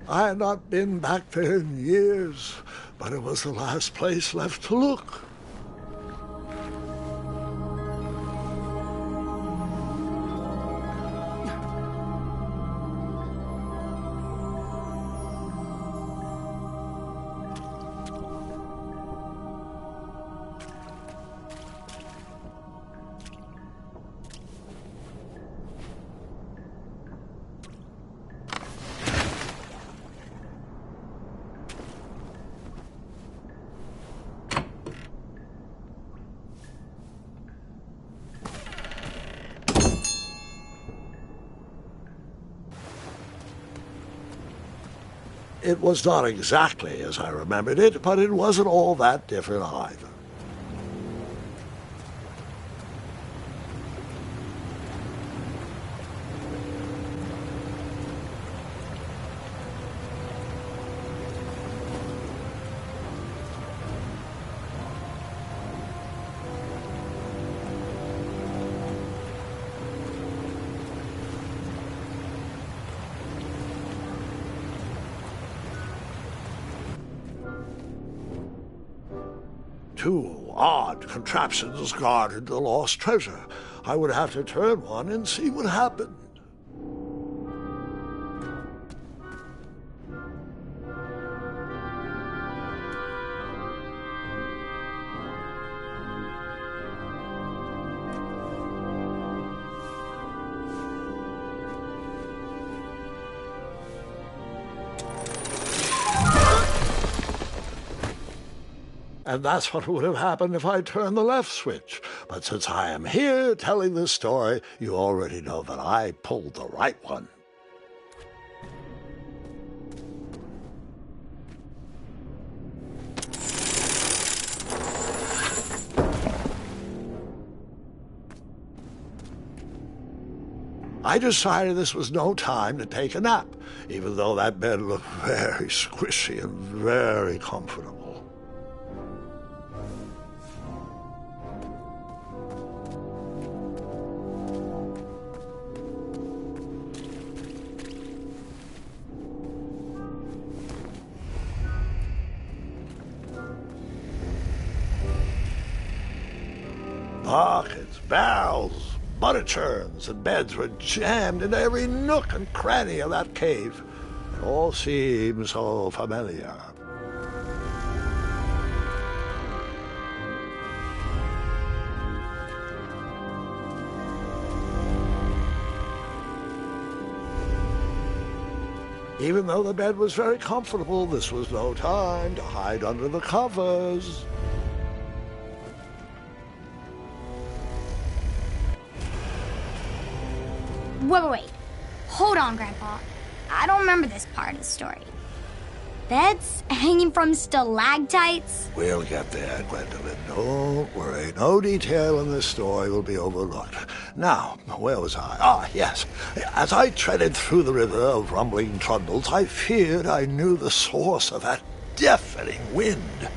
I had not been back there in years, but it was the last place left to look. It was not exactly as I remembered it, but it wasn't all that different either. Two odd contraptions guarded the lost treasure. I would have to turn one and see what happened. And that's what would have happened if I turned the left switch. But since I am here telling this story, you already know that I pulled the right one. I decided this was no time to take a nap, even though that bed looked very squishy and very comfortable. Buckets, barrels, butter churns, and beds were jammed into every nook and cranny of that cave. It all seemed so familiar. Even though the bed was very comfortable, this was no time to hide under the covers. Wait. Hold on, Grandpa. I don't remember this part of the story. Beds hanging from stalactites? We'll get there, Gwendolyn. Don't worry. No detail in this story will be overlooked. Now, where was I? Ah, yes. As I treaded through the river of rumbling trundles, I feared I knew the source of that deafening wind.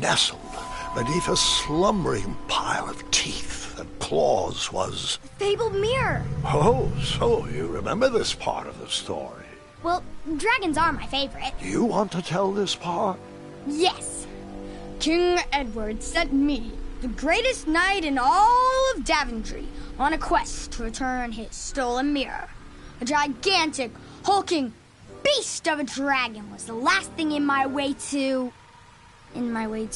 Nestled beneath a slumbering pile of teeth and claws was... Fabled mirror. Oh, so you remember this part of the story? Well, dragons are my favorite. Do you want to tell this part? Yes. King Edward sent me, the greatest knight in all of Daventry, on a quest to return his stolen mirror. A gigantic, hulking beast of a dragon was the last thing in my way to... My way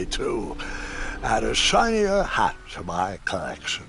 to add a shinier hat to my collection.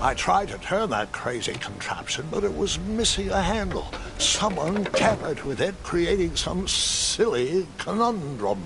I tried to turn that crazy contraption, but it was missing a handle. Someone tampered with it, creating some silly conundrum.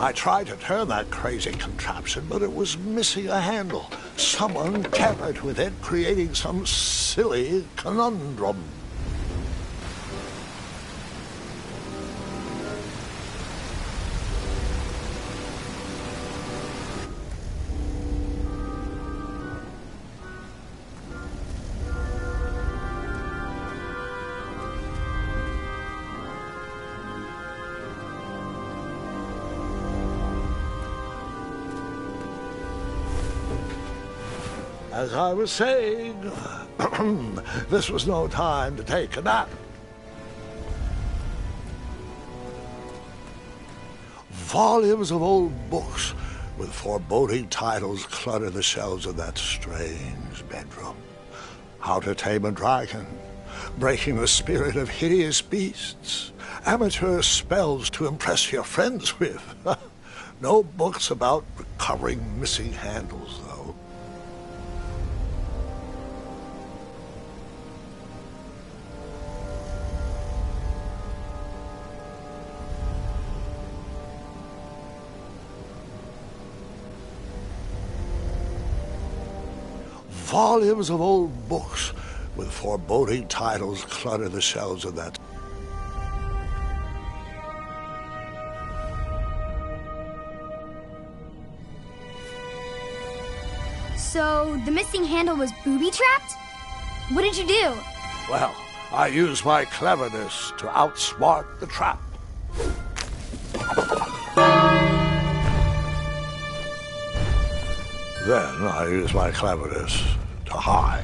I tried to turn that crazy contraption, but it was missing a handle. Someone tampered with it, creating some silly conundrum. As I was saying, this was no time to take a nap. Volumes of old books with foreboding titles clutter the shelves of that strange bedroom. How to Tame a Dragon, Breaking the Spirit of Hideous Beasts, Amateur Spells to Impress Your Friends with. No books about recovering missing handles, though. Volumes of old books with foreboding titles clutter the shelves of that. So, the missing handle was booby-trapped? What did you do? Well, I used my cleverness to outsmart the trap. Then I used my cleverness to hide.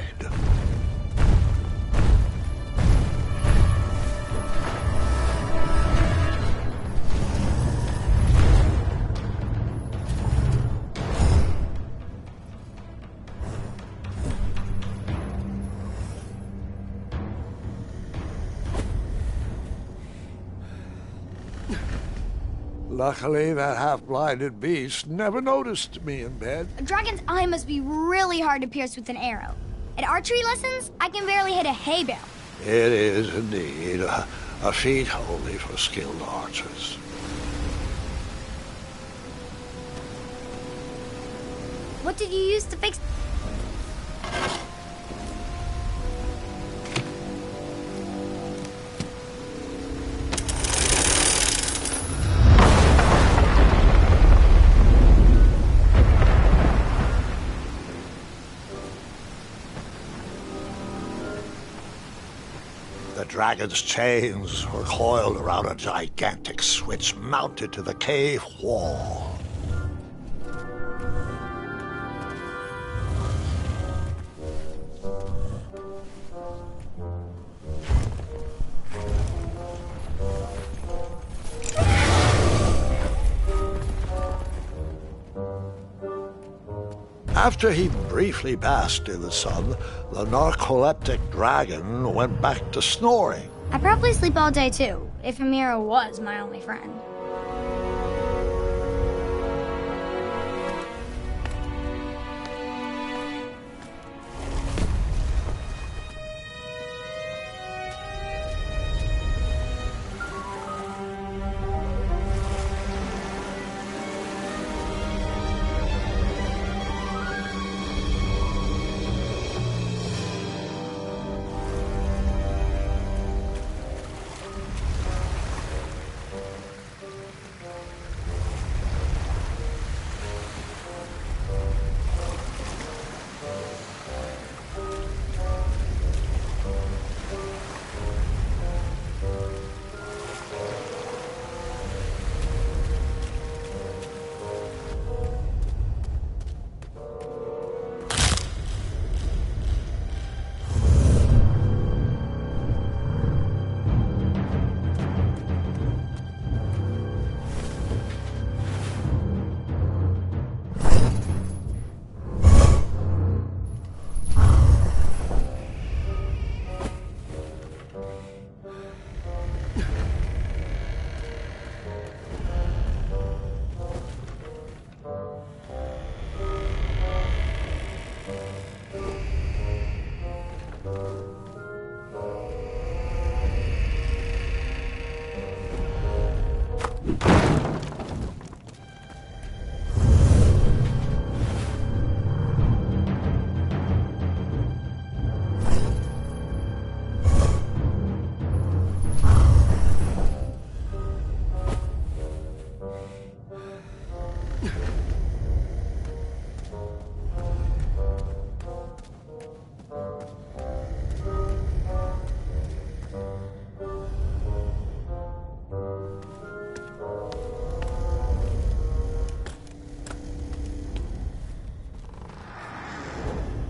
Luckily, that half-blinded beast never noticed me in bed. A dragon's eye must be really hard to pierce with an arrow. At archery lessons, I can barely hit a hay bale. It is indeed a feat only for skilled archers. What did you use to fix... The dragon's chains were coiled around a gigantic switch mounted to the cave wall. After he briefly basked in the sun, the narcoleptic dragon went back to snoring. I probably sleep all day, too, if Amira was my only friend.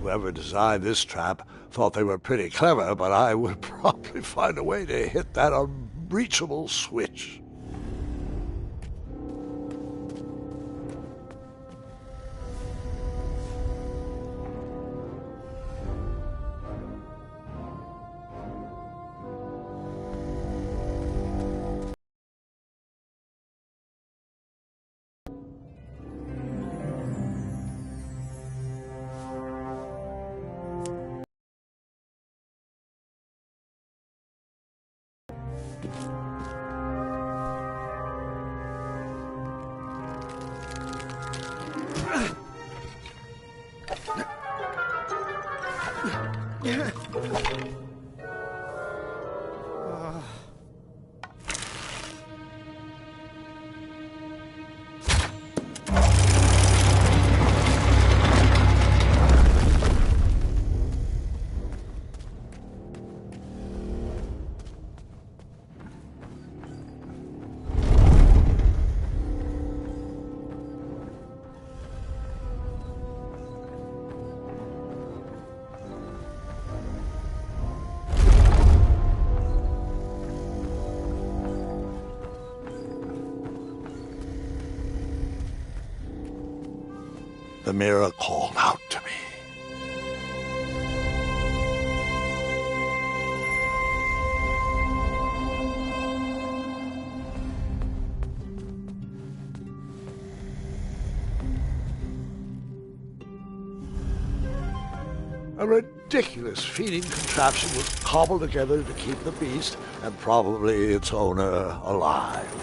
Whoever designed this trap thought they were pretty clever, but I would probably find a way to hit that unreachable switch. The mirror called out to me. A ridiculous feeding contraption was cobbled together to keep the beast and probably its owner alive.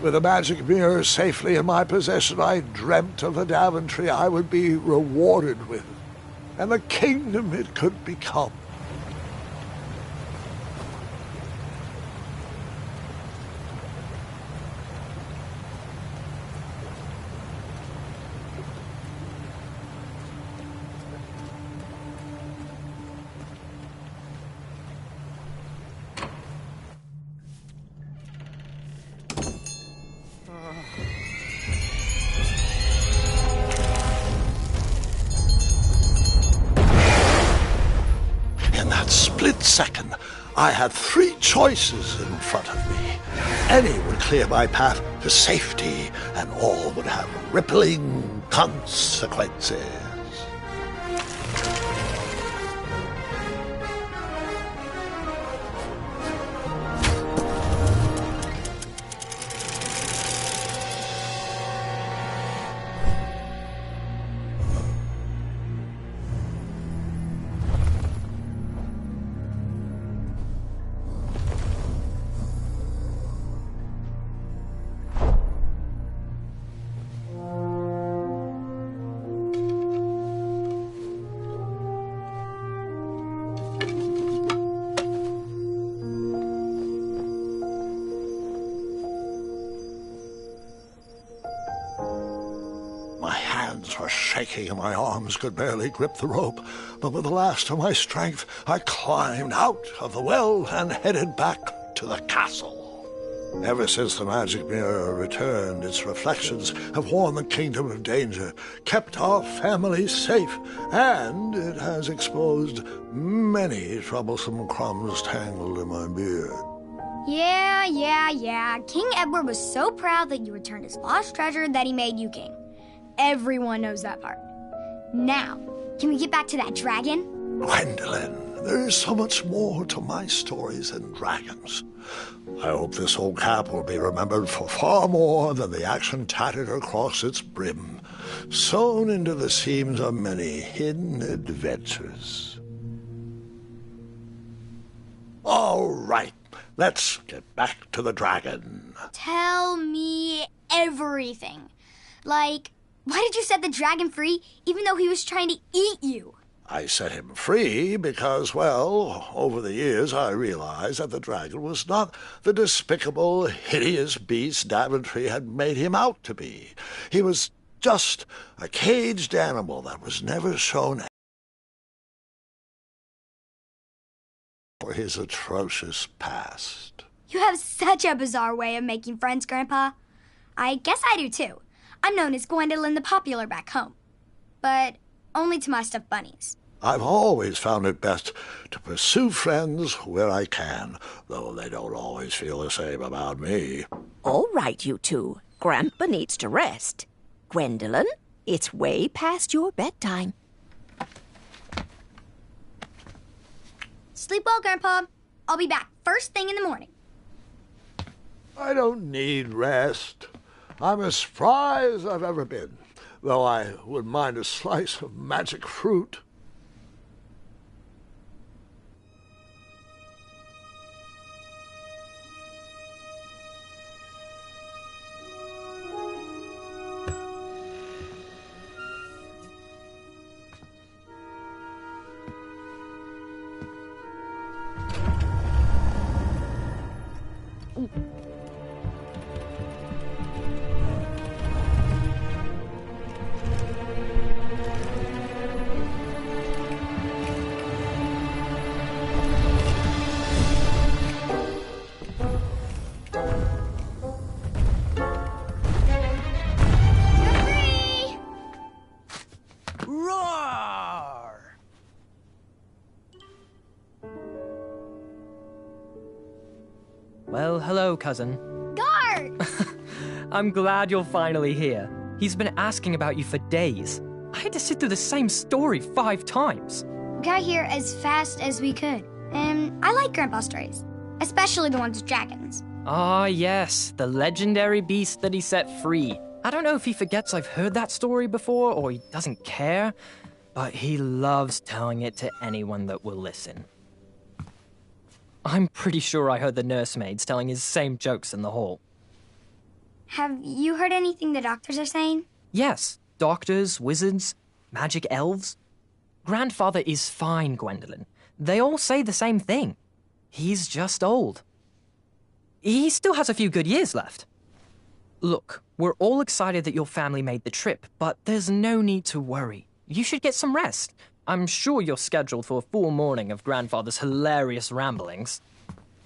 With the magic mirror safely in my possession, I dreamt of the Daventry I would be rewarded with, and the kingdom it could become. Second, I had three choices in front of me. Any would clear my path to safety, and all would have rippling consequences. Were shaking and my arms could barely grip the rope, but with the last of my strength I climbed out of the well and headed back to the castle. Ever since the magic mirror returned, its reflections have warned the kingdom of danger, kept our family safe, and it has exposed many troublesome crumbs tangled in my beard. Yeah. King Edward was so proud that you returned his lost treasure that he made you king. Everyone knows that part. Now, can we get back to that dragon? Gwendolyn, there is so much more to my stories than dragons. I hope this old cap will be remembered for far more than the action tattered across its brim, sewn into the seams of many hidden adventures. All right, let's get back to the dragon. Tell me everything. Like, why did you set the dragon free even though he was trying to eat you? I set him free because, well, over the years I realized that the dragon was not the despicable, hideous beast Daventry had made him out to be. He was just a caged animal that was never shown for his atrocious past. You have such a bizarre way of making friends, Grandpa. I guess I do too. I'm known as Gwendolyn the Popular back home, but only to my stuffed bunnies. I've always found it best to pursue friends where I can, though they don't always feel the same about me. All right, you two. Grandpa needs to rest. Gwendolyn, it's way past your bedtime. Sleep well, Grandpa. I'll be back first thing in the morning. I don't need rest. I'm as spry as I've ever been, though I wouldn't mind a slice of magic fruit. Well, hello, cousin. Guard! I'm glad you're finally here. He's been asking about you for days. I had to sit through the same story 5 times. We got here as fast as we could. And I like Grandpa's stories, especially the ones with dragons. Ah, yes, the legendary beast that he set free. I don't know if he forgets I've heard that story before or he doesn't care, but he loves telling it to anyone that will listen. I'm pretty sure I heard the nursemaids telling his same jokes in the hall. Have you heard anything the doctors are saying? Yes, doctors, wizards, magic elves. Grandfather is fine, Gwendolyn. They all say the same thing. He's just old. He still has a few good years left. Look, we're all excited that your family made the trip, but there's no need to worry. You should get some rest. I'm sure you're scheduled for a full morning of Grandfather's hilarious ramblings.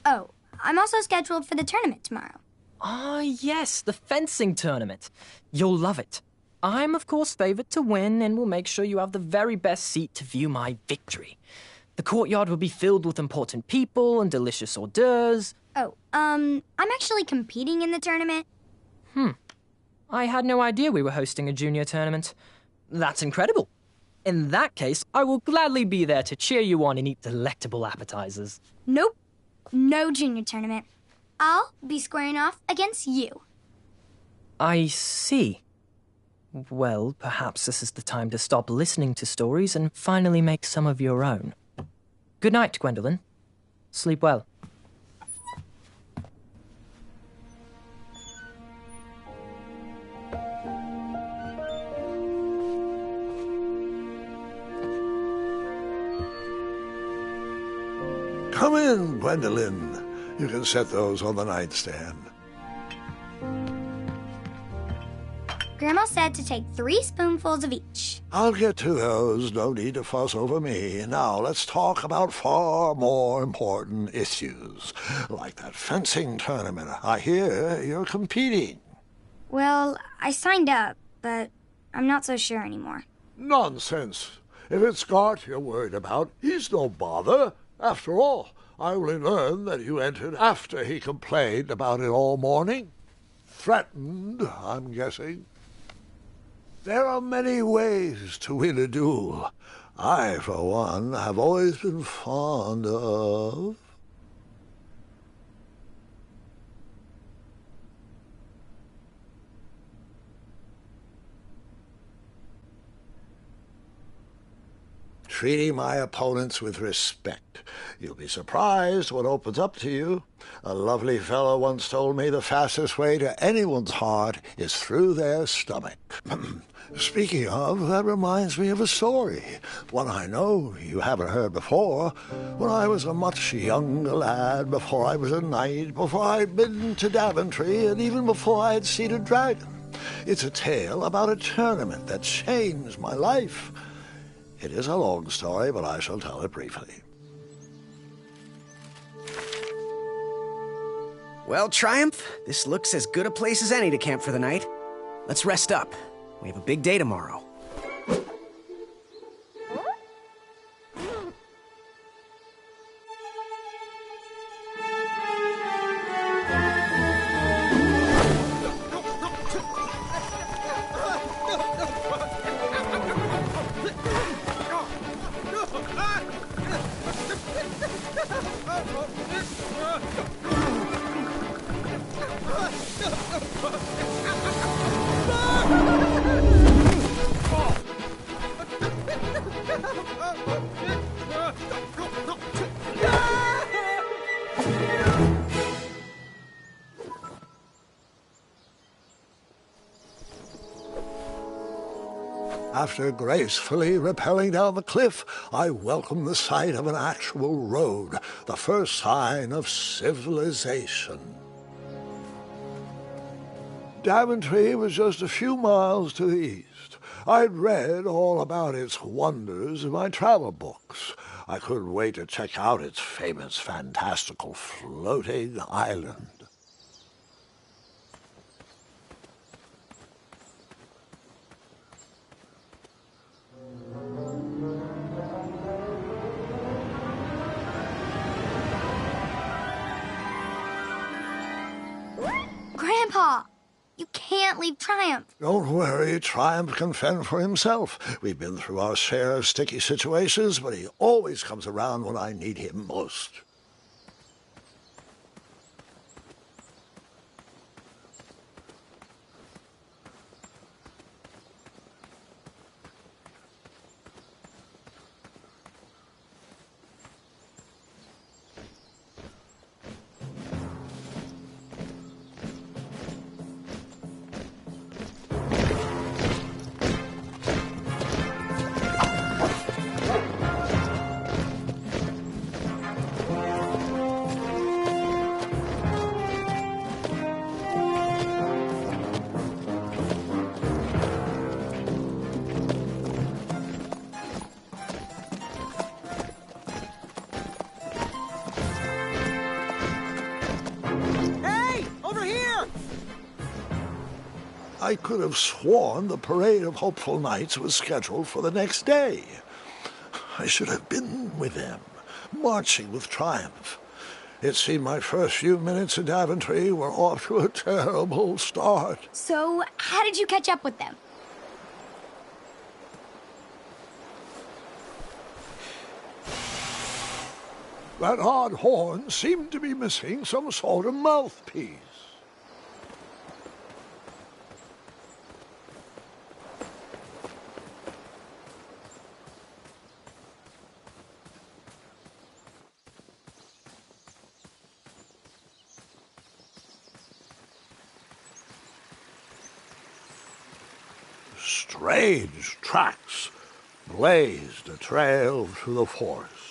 Oh, I'm also scheduled for the tournament tomorrow. Ah, yes, the fencing tournament. You'll love it. I'm, of course, favored to win and will make sure you have the very best seat to view my victory. The courtyard will be filled with important people and delicious hors d'oeuvres. Oh, I'm actually competing in the tournament. I had no idea we were hosting a junior tournament. That's incredible. In that case, I will gladly be there to cheer you on and eat delectable appetizers. Nope, no junior tournament. I'll be squaring off against you. I see. Well, perhaps this is the time to stop listening to stories and finally make some of your own. Good night, Gwendolyn. Sleep well. Come in, Gwendolyn. You can set those on the nightstand. Grandma said to take 3 spoonfuls of each. I'll get to those. No need to fuss over me. Now, let's talk about far more important issues, like that fencing tournament. I hear you're competing. Well, I signed up, but I'm not so sure anymore. Nonsense. If it's Scott you're worried about, he's no bother. After all, I only learned that you entered after he complained about it all morning. Threatened, I'm guessing. There are many ways to win a duel. I, for one, have always been fond of... treating my opponents with respect. You'll be surprised what opens up to you. A lovely fellow once told me the fastest way to anyone's heart is through their stomach. Speaking of, that reminds me of a story, one I know you haven't heard before. When I was a much younger lad, before I was a knight, before I'd been to Daventry, and even before I had seen a dragon. It's a tale about a tournament that changed my life. It is a long story, but I shall tell it briefly. Well, Triumph, this looks as good a place as any to camp for the night. Let's rest up. We have a big day tomorrow. After gracefully rappelling down the cliff, I welcomed the sight of an actual road, the first sign of civilization. Daventry was just a few miles to the east. I'd read all about its wonders in my travel books. I couldn't wait to check out its famous, fantastical floating island. Grandpa, you can't leave Triumph. Don't worry, Triumph can fend for himself. We've been through our share of sticky situations, but he always comes around when I need him most. I could have sworn the Parade of Hopeful Knights was scheduled for the next day. I should have been with them, marching with Triumph. It seemed my first few minutes in Daventry were off to a terrible start. So, how did you catch up with them? That odd horn seemed to be missing some sort of mouthpiece. Strange tracks blazed a trail through the forest.